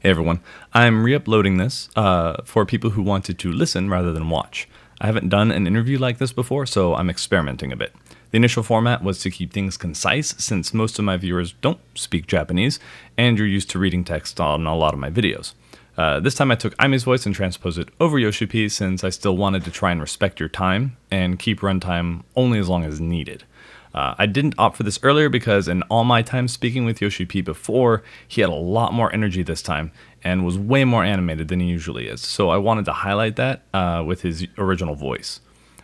Hey everyone, I'm re-uploading this for people who wanted to listen rather than watch. I haven't done an interview like this before, so I'm experimenting a bit. The initial format was to keep things concise, since most of my viewers don't speak Japanese, and you're used to reading text on a lot of my videos. This time I took Aime's voice and transposed it over Yoshi, since I still wanted to try and respect your time, and keep runtime only as long as needed. I didn't opt for this earlier because in all my time speaking with Yoshi before, he had a lot more energy this time and was way more animated than he usually is. So I wanted to highlight that with his original voice.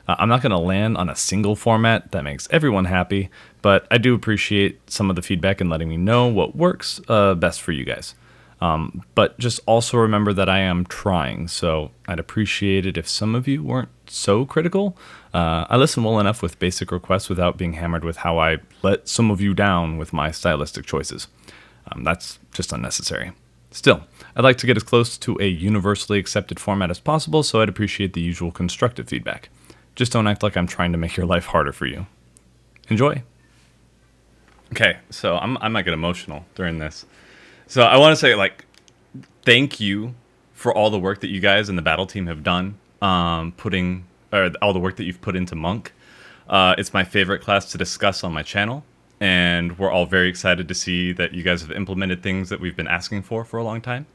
I'm not going to land on a single format that makes everyone happy, but I do appreciate some of the feedback and letting me know what works best for you guys. But just also remember that I am trying, so I'd appreciate it if some of you weren't so critical. I listen well enough with basic requests without being hammered with how I let some of you down with my stylistic choices. That's just unnecessary. Still, I'd like to get as close to a universally accepted format as possible, so I'd appreciate the usual constructive feedback. Just don't act like I'm trying to make your life harder for you. Enjoy. Okay, so I might get emotional during this. So I want to say, thank you for all the work that you guys and the battle team have done, all the work that you've put into Monk. It's my favorite class to discuss on my channel, and we're all very excited to see that you guys have implemented things that we've been asking for a long time.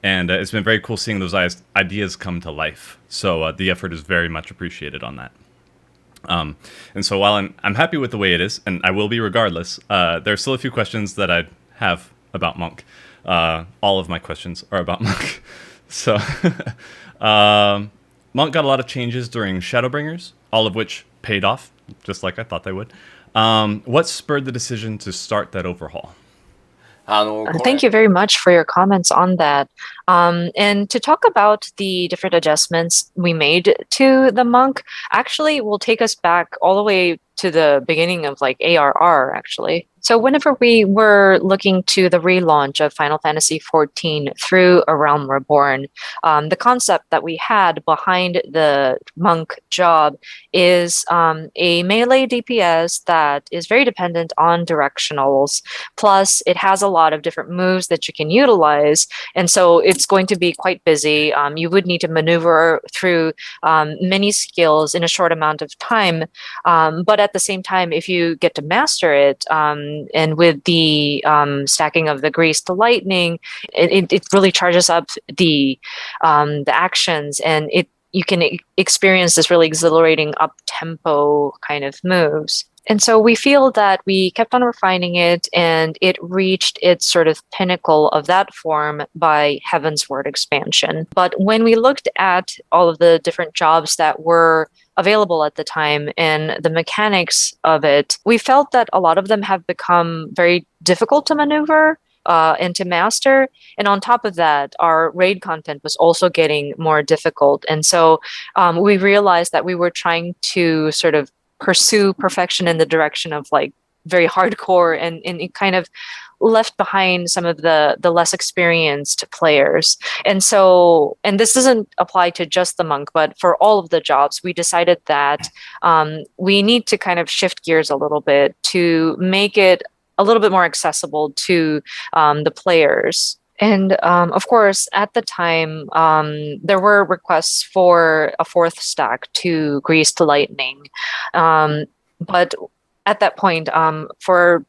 And it's been very cool seeing those ideas come to life. So the effort is very much appreciated on that. And so while I'm happy with the way it is, and I will be regardless, there are still a few questions that I have about Monk. All of my questions are about Monk. So Monk got a lot of changes during Shadowbringers, all of which paid off, just like I thought they would. What spurred the decision to start that overhaul? Thank you very much for your comments on that. And to talk about the different adjustments we made to the monk, actually will take us back all the way to the beginning of like ARR, actually. So whenever we were looking to the relaunch of Final Fantasy XIV through A Realm Reborn, the concept that we had behind the monk job is a melee DPS that is very dependent on directionals. Plus, it has a lot of different moves that you can utilize. And so it's going to be quite busy. You would need to maneuver through many skills in a short amount of time. But at the same time, if you get to master it, and with the stacking of the grease to lightning, it really charges up the actions, and you can experience this really exhilarating up tempo kind of moves. And so we feel that we kept on refining it, and it reached its sort of pinnacle of that form by Heavensward expansion. But when we looked at all of the different jobs that were available at the time and the mechanics of it, we felt that a lot of them have become very difficult to maneuver and to master. And on top of that, our raid content was also getting more difficult. And so we realized that we were trying to sort of pursue perfection in the direction of like very hardcore, and it kind of left behind some of the less experienced players. And so, and this doesn't apply to just the monk, but for all of the jobs, we decided that we need to kind of shift gears a little bit to make it a little bit more accessible to the players. And of course, at the time, there were requests for a fourth stack to Grease to Lightning. But at that point, for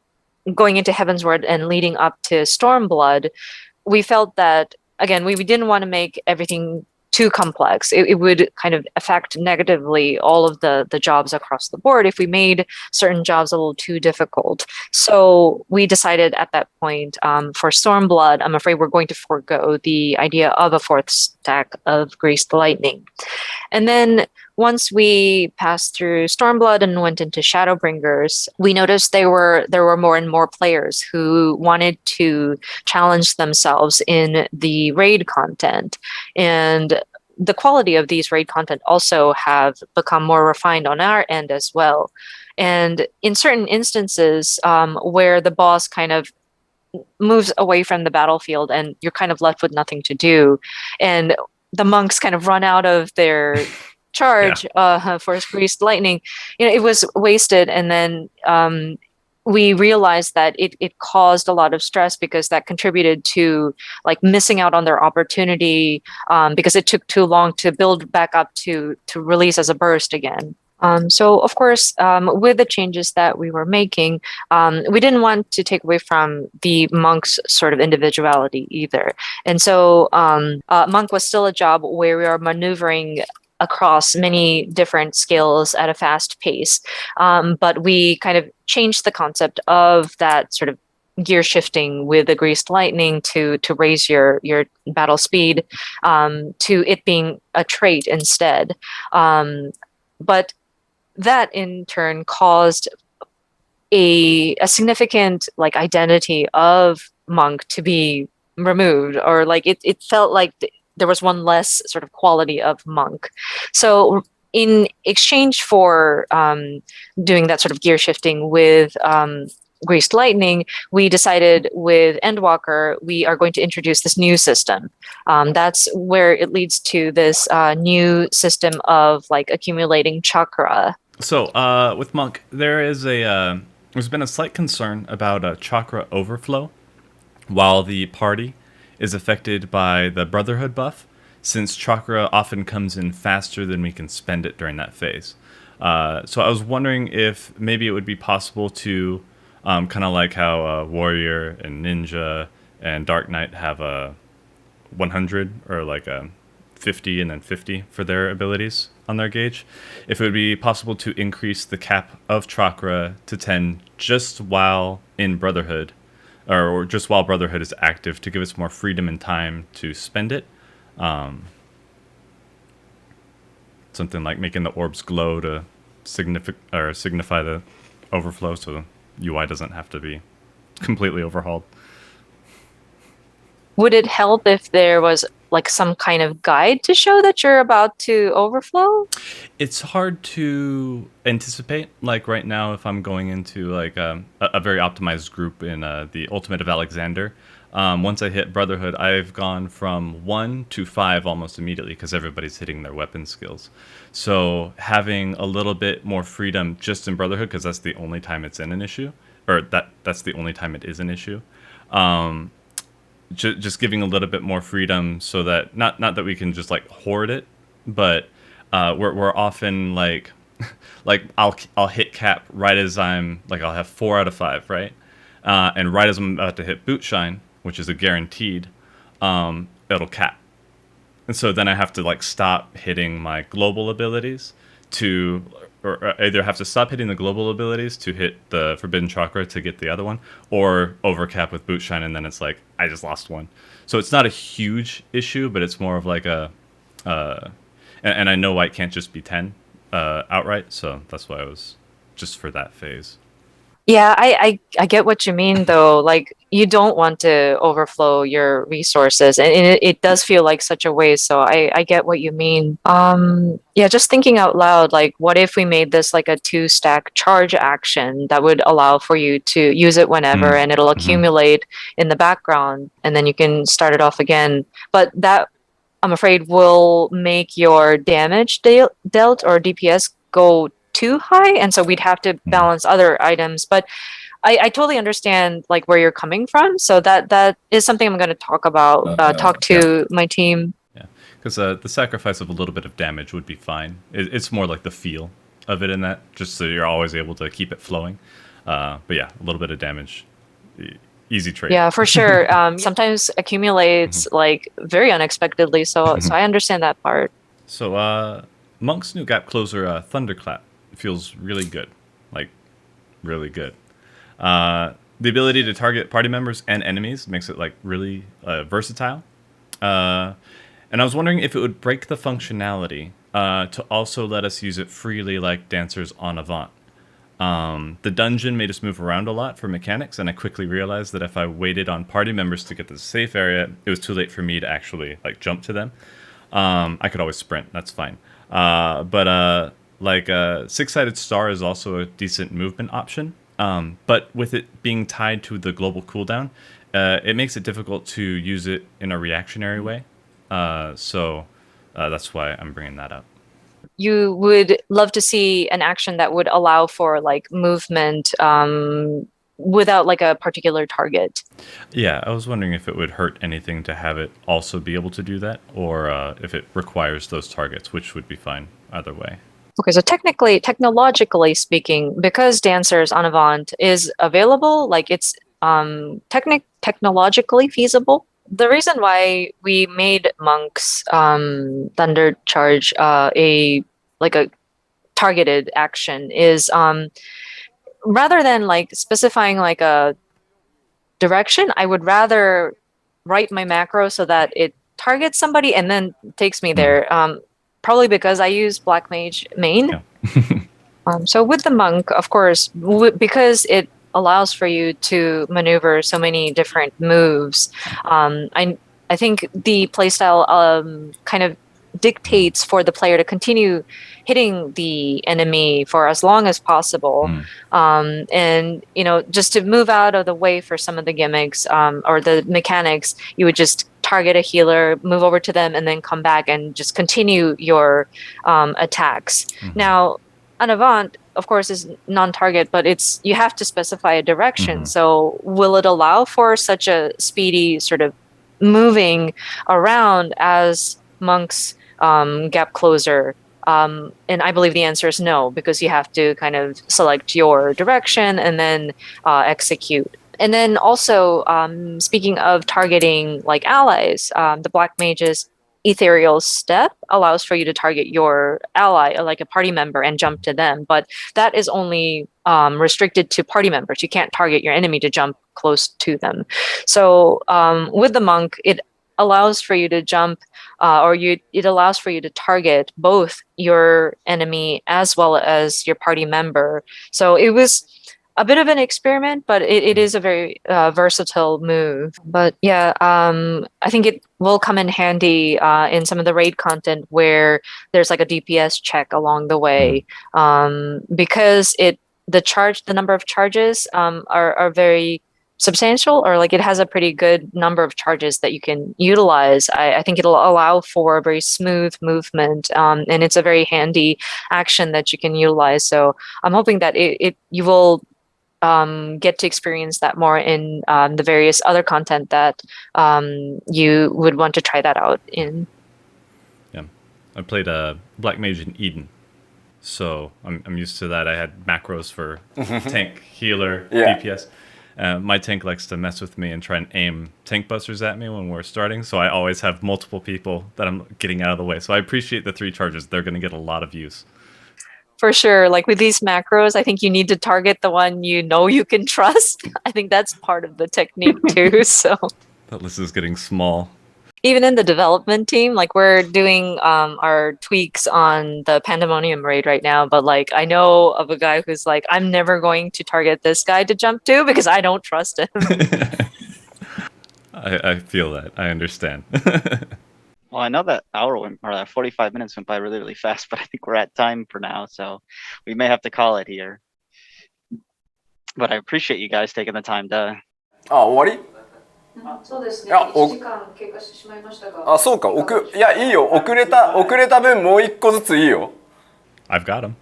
going into Heavensward and leading up to Stormblood, we felt that, again, we didn't want to make everything too complex. It would kind of affect negatively all of the jobs across the board if we made certain jobs a little too difficult. So we decided at that point, for Stormblood, I'm afraid we're going to forego the idea of a fourth stack of Greased Lightning. And then once we passed through Stormblood and went into Shadowbringers, we noticed there were more and more players who wanted to challenge themselves in the raid content. And the quality of these raid content also have become more refined on our end as well. And in certain instances where the boss kind of moves away from the battlefield and you're kind of left with nothing to do, and the monks kind of run out of their charge for Greased Lightning, it was wasted. And then we realized that it caused a lot of stress because that contributed to like missing out on their opportunity, because it took too long to build back up to release as a burst again. So of course, with the changes that we were making, we didn't want to take away from the monk's sort of individuality either. And so monk was still a job where we are maneuvering across many different skills at a fast pace. But we kind of changed the concept of that sort of gear shifting with the greased lightning to raise your battle speed, to it being a trait instead. But that in turn caused a significant like identity of monk to be removed, or like it felt like there was one less sort of quality of monk. So in exchange for doing that sort of gear shifting with Greased Lightning, we decided with Endwalker, we are going to introduce this new system. That's where it leads to this new system of like accumulating chakra. So with Monk, there's been a slight concern about chakra overflow while the party is affected by the Brotherhood buff, since chakra often comes in faster than we can spend it during that phase. So I was wondering if maybe it would be possible to, kind of like how Warrior and Ninja and Dark Knight have a 100 or like a 50 and then 50 for their abilities on their gauge, if it would be possible to increase the cap of chakra to 10 just while in Brotherhood, or just while Brotherhood is active, to give us more freedom and time to spend it. Something like making the orbs glow to signify the overflow, so the UI doesn't have to be completely overhauled. Would it help if there was like some kind of guide to show that you're about to overflow? It's hard to anticipate. Like right now, if I'm going into like a very optimized group in the Ultimate of Alexander, once I hit Brotherhood, I've gone from 1 to 5 almost immediately because everybody's hitting their weapon skills. So having a little bit more freedom just in Brotherhood, because that's the only time it's in an issue, or that's the only time it is an issue. Just giving a little bit more freedom, so that not that we can just like hoard it, but we're often like like I'll hit cap right as I'm like, I'll have 4 out of 5, right, and right as I'm about to hit boot shine, which is a guaranteed, it'll cap, and so then I have to like stop hitting my global abilities to, or either have to stop hitting the global abilities to hit the Forbidden Chakra to get the other one, or overcap with Boot Shine, and then it's like, I just lost one. So it's not a huge issue, but it's more of like a, and I know I can't just be 10 outright, so that's why I was just for that phase. Yeah, I get what you mean though. Like you don't want to overflow your resources, and it does feel like such a waste. So I get what you mean. Yeah, just thinking out loud, like what if we made this like a 2-stack charge action that would allow for you to use it whenever, and it'll Mm-hmm. accumulate in the background, and then you can start it off again. But that, I'm afraid, will make your damage dealt or DPS go too high, and so we'd have to Mm-hmm. balance other items. But I totally understand like where you're coming from, so that is something I'm going to talk about, talk Yeah. to my team. Yeah, because the sacrifice of a little bit of damage would be fine. It's more like the feel of it in that, just so you're always able to keep it flowing. But yeah, a little bit of damage, easy trade. Yeah, for sure. Sometimes accumulates like very unexpectedly, so I understand that part. So Monk's new gap closer, Thunderclap, feels really good, like really good. The ability to target party members and enemies makes it like really versatile. And I was wondering if it would break the functionality to also let us use it freely like dancers on Avant. The dungeon made us move around a lot for mechanics, and I quickly realized that if I waited on party members to get to the safe area, it was too late for me to actually like jump to them. I could always sprint, that's fine. But Six-Sided Star is also a decent movement option. But with it being tied to the global cooldown, it makes it difficult to use it in a reactionary way. So that's why I'm bringing that up. You would love to see an action that would allow for like movement without like a particular target. Yeah, I was wondering if it would hurt anything to have it also be able to do that, or if it requires those targets, which would be fine either way. Okay, so technologically speaking, because Dancers on Avant is available, like it's technologically feasible. The reason why we made Monk's Thunder Charge a targeted action is rather than like specifying like a direction, I would rather write my macro so that it targets somebody and then takes me there. Probably because I use Black Mage main. Yeah. So with the Monk, of course, because it allows for you to maneuver so many different moves, I think the playstyle kind of dictates for the player to continue hitting the enemy for as long as possible. And, you know, just to move out of the way for some of the gimmicks or the mechanics, you would just target a healer, move over to them, and then come back and just continue your attacks. Now, an Avant, of course, is non-target, but you have to specify a direction. So will it allow for such a speedy sort of moving around as Monk's gap closer? And I believe the answer is no, because you have to kind of select your direction and then execute. And then also, speaking of targeting like allies, the Black Mage's Ethereal Step allows for you to target your ally, like a party member, and jump to them. But that is only restricted to party members. You can't target your enemy to jump close to them. So with the Monk, it allows for you to jump it allows for you to target both your enemy as well as your party member. So it was a bit of an experiment, but it is a very versatile move. But yeah, I think it will come in handy in some of the raid content where there's like a DPS check along the way, because the number of charges are very substantial, or like it has a pretty good number of charges that you can utilize. I think it'll allow for a very smooth movement, and it's a very handy action that you can utilize. So I'm hoping that you will get to experience that more in the various other content that you would want to try that out in. Yeah, I played Black Mage in Eden, so I'm used to that. I had macros for tank, healer, DPS. My tank likes to mess with me and try and aim tank busters at me when we're starting, so I always have multiple people that I'm getting out of the way. So I appreciate the 3 charges. They're going to get a lot of use. For sure. Like with these macros, I think you need to target the one you know you can trust. I think that's part of the technique too. So that list is getting small. Even in the development team, like we're doing our tweaks on the Pandemonium raid right now, but like I know of a guy who's like, I'm never going to target this guy to jump to because I don't trust him. I feel that. I understand. Well, I know that hour went, or that 45 minutes went by really, really fast, but I think we're at time for now, so we may have to call it here. But I appreciate you guys taking the time to... 終わり？そうですね。1時間経過してしまいましたが。そうか。いや、いいよ。遅れた分もう1個ずついいよ。I've got him.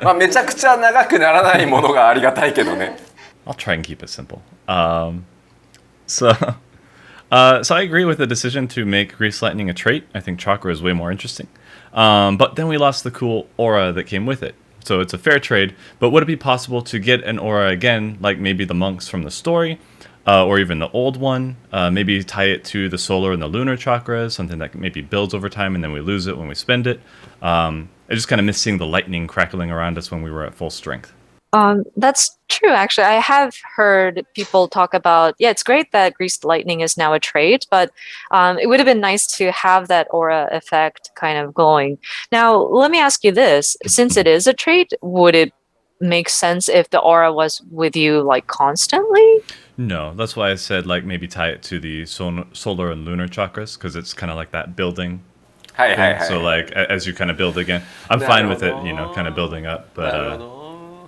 まあめちゃくちゃ長くならないものがありがたいけどね。I'll try and keep it simple. So I agree with the decision to make Grease Lightning a trait. I think Chakra is way more interesting. But then we lost the cool aura that came with it. So it's a fair trade, but would it be possible to get an aura again, like maybe the monks from the story, or even the old one? Maybe tie it to the solar and the lunar chakras, something that maybe builds over time and then we lose it when we spend it. I just kind of miss seeing the lightning crackling around us when we were at full strength. That's true, actually. I have heard people talk about, it's great that Greased Lightning is now a trait, but it would have been nice to have that aura effect kind of going. Now, let me ask you this. Since it is a trait, would it make sense if the aura was with you like constantly? No, that's why I said like maybe tie it to the solar and lunar chakras, because it's kind of like that building. So like as you kind of build again, I'm fine with it, kind of building up, but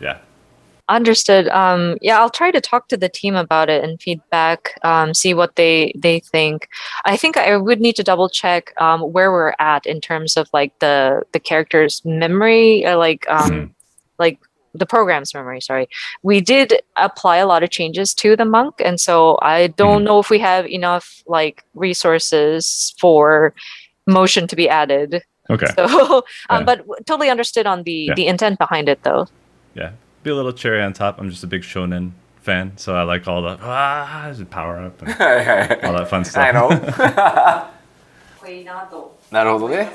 yeah. Understood. I'll try to talk to the team about it and feedback, see what they think. I think I would need to double check where we're at in terms of like the character's memory, like the program's memory, sorry, we did apply a lot of changes to the monk, and so I don't know if we have enough like resources for motion to be added. Okay. So, Yeah. but totally understood on the intent behind it, though. Yeah, be a little cherry on top. I'm just a big shonen fan, so I like all the power up and all that fun stuff. I know. なるほどね。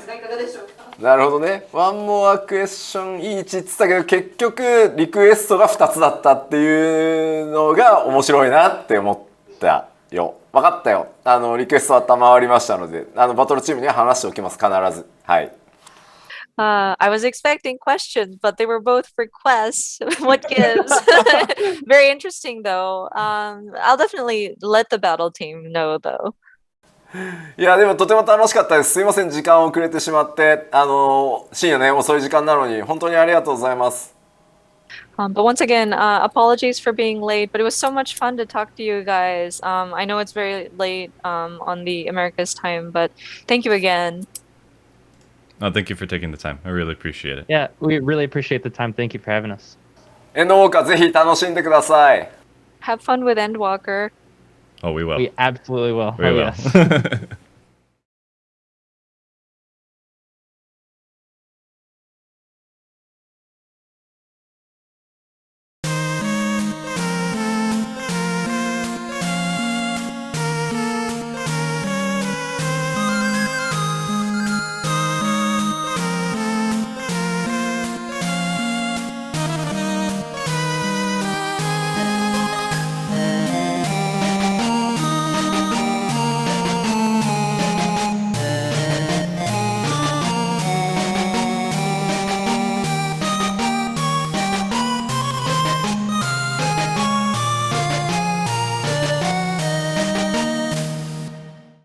なるほどね。ワンモアクエスチョンいいって言ってたけど結局リクエストが2つだったっていうのが面白いなって思ったよ。分かったよ。リクエストは賜りましたので、バトルチームには話しておきます必ず。はい。I was expecting questions, but they were both requests. What gives? Very interesting, though. I'll definitely let the battle team know, though. いやでもとても楽しかったです。すいません時間遅れてしまって深夜ね遅い時間なのに本当にありがとうございます。But once again, apologies for being late, but it was so much fun to talk to you guys. I know it's very late on the America's time, but thank you again. Oh, thank you for taking the time. I really appreciate it. Yeah, we really appreciate the time. Thank you for having us. エンドウォーカーぜひ楽しんでください。Have fun with Endwalker. Oh, we will. We absolutely will. We will. Yes.